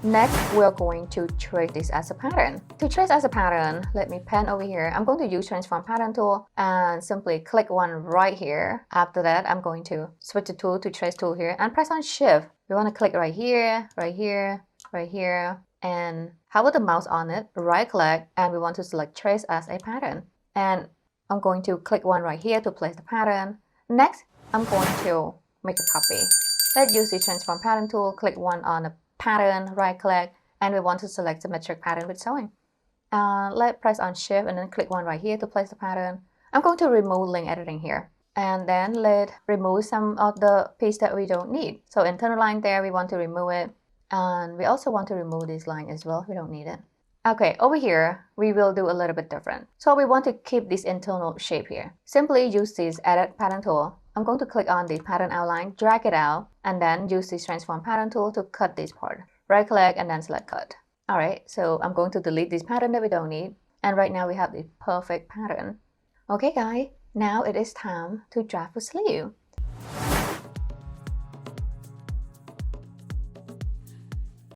Next, we're going to trace this as a pattern. To trace as a pattern, let me pan over here. I'm going to use transform pattern tool and simply click one right here. After that, I'm going to switch the tool to trace tool here and press on shift. We want to click right here, right here, right here, and hover the mouse on it, right click, and we want to select trace as a pattern. And I'm going to click one right here to place the pattern. Next, I'm going to make a copy. Let's use the transform pattern tool, click one on the pattern, right click, and we want to select symmetric pattern with sewing. Let's press on shift and then click one right here to place the pattern. I'm going to remove link editing here. And then let's remove some of the piece that we don't need. So internal line there, we want to remove it. And we also want to remove this line as well. We don't need it. Okay, over here, we will do a little bit different. So we want to keep this internal shape here. Simply use this edit pattern tool. I'm going to click on the pattern outline, drag it out, and then use this transform pattern tool to cut this part. Right click and then select cut. Alright, so I'm going to delete this pattern that we don't need. And right now we have the perfect pattern. Okay guys, now it is time to draft a sleeve.